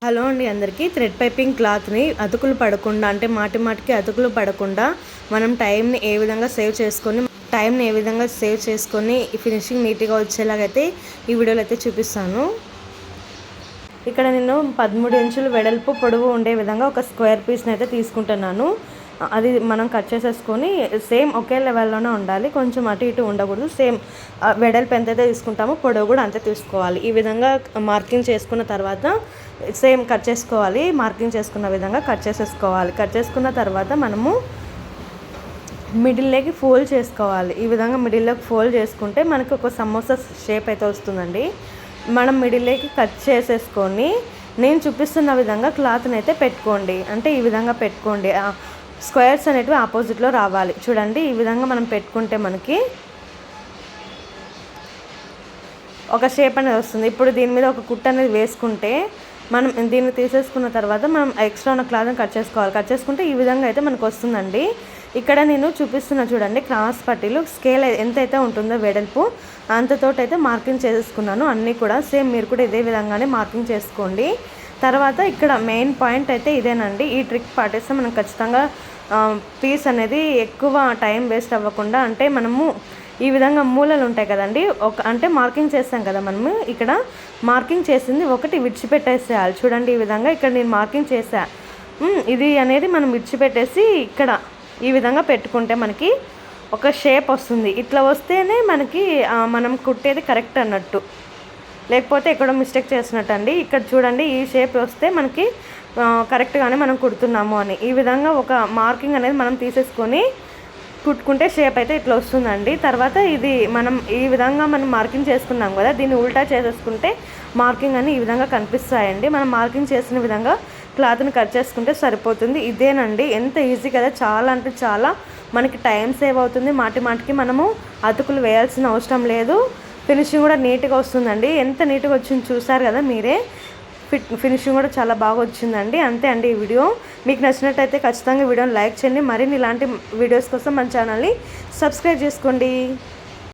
Hello అండి అందరికీ. Thread piping క్లాత్ని అతుకులు పడకుండా అంటే మాటికి అతుకులు పడకుండా మనం టైంని ఏ విధంగా సేవ్ చేసుకొని ఫినిషింగ్ నీట్గా వచ్చేలాగైతే ఈ వీడియోలో అయితే చూపిస్తాను. ఇక్కడ నేను 13 ఇంచులు వెడల్పు పొడవు ఉండే విధంగా ఒక స్క్వేర్ పీస్ని అయితే తీసుకుంటున్నాను. అది మనం కట్ చేసేసుకొని సేమ్ ఒకే లెవెల్లోనే ఉండాలి, కొంచెం అటు ఇటు ఉండకూడదు. సేమ్ వెడల్పు ఎంతైతే తీసుకుంటామో పొడవు కూడా అంతే తీసుకోవాలి. ఈ విధంగా మార్కింగ్ చేసుకున్న తర్వాత సేమ్ కట్ చేసుకోవాలి. మార్కింగ్ చేసుకున్న విధంగా కట్ చేసేసుకోవాలి. కట్ చేసుకున్న తర్వాత మనము మిడిల్లోకి ఫోల్డ్ చేసుకోవాలి. ఈ విధంగా మిడిల్లోకి ఫోల్డ్ చేసుకుంటే మనకి ఒక సమోసా షేప్ అయితే వస్తుందండి. మనం మిడిల్లోకి కట్ చేసేసుకొని నేను చూపిస్తున్న విధంగా క్లాత్ని అయితే పెట్టుకోండి. అంటే ఈ విధంగా పెట్టుకోండి. స్క్వేర్స్ అనేటివి ఆపోజిట్లో రావాలి. చూడండి, ఈ విధంగా మనం పెట్టుకుంటే మనకి ఒక షేప్ అనేది వస్తుంది. ఇప్పుడు దీని మీద ఒక కుట్టు అనేది వేసుకుంటే మనం దీన్ని తీసేసుకున్న తర్వాత మనం ఎక్స్ట్రా ఉన్న క్లాత్ని కట్ చేసుకోవాలి. కట్ చేసుకుంటే ఈ విధంగా అయితే మనకు వస్తుందండి. ఇక్కడ నేను చూపిస్తున్నా చూడండి, క్రాస్ పట్టీలు స్కేల్ ఎంతైతే ఉంటుందో వెడల్పు అంతతోటి అయితే మార్కింగ్ చేసేసుకున్నాను. అన్నీ కూడా సేమ్ మీరు కూడా ఇదే విధంగానే మార్కింగ్ చేసుకోండి. తర్వాత ఇక్కడ మెయిన్ పాయింట్ అయితే ఇదేనండి. ఈ ట్రిక్ పాటిస్తే మనం ఖచ్చితంగా పీస్ అనేది ఎక్కువ టైం వేస్ట్ అవ్వకుండా, అంటే మనము ఈ విధంగా మూలలు ఉంటాయి కదండి, అంటే మార్కింగ్ చేస్తాం కదా మనము, ఇక్కడ మార్కింగ్ చేసింది ఒకటి విడిచిపెట్టేసేయాలి. చూడండి, ఈ విధంగా ఇక్కడ నేను మార్కింగ్ చేసా. ఇది అనేది మనం విడిచిపెట్టేసి ఇక్కడ ఈ విధంగా పెట్టుకుంటే మనకి ఒక షేప్ వస్తుంది. ఇట్లా వస్తేనే మనకి మనం కుట్టేది కరెక్ట్ అన్నట్టు, లేకపోతే ఎక్కడో మిస్టేక్ చేసినట్టు అండి. ఇక్కడ చూడండి, ఈ షేప్ వస్తే మనకి కరెక్ట్గానే మనం కుడుతున్నాము అని. ఈ విధంగా ఒక మార్కింగ్ అనేది మనం తీసేసుకొని కుట్టుకుంటే షేప్ అయితే ఇట్లా వస్తుందండి. తర్వాత ఇది మనం ఈ విధంగా మనం మార్కింగ్ చేసుకున్నాం కదా, దీన్ని ఉల్టా చేసేసుకుంటే మార్కింగ్ అని ఈ విధంగా కనిపిస్తాయండి. మనం మార్కింగ్ చేసిన విధంగా క్లాత్ని కట్ చేసుకుంటే సరిపోతుంది. ఇదేనండి, ఎంత ఈజీ కదా, చాలా అంటే చాలా మనకి టైం సేవ్ అవుతుంది. మాటికి మనము అతుకులు వేయాల్సిన అవసరం లేదు. ఫినిషింగ్ కూడా నీట్గా వస్తుందండి. ఎంత నీట్గా వచ్చింది చూసారు కదా మీరే. ఫినిషింగ్ కూడా చాలా బాగా వచ్చిందండి. అంతే అండి ఈ వీడియో. మీకు నచ్చినట్టయితే ఖచ్చితంగా వీడియోని లైక్ చేయండి. మరిన్ని ఇలాంటి వీడియోస్ కోసం మన ఛానల్ని సబ్స్క్రైబ్ చేసుకోండి.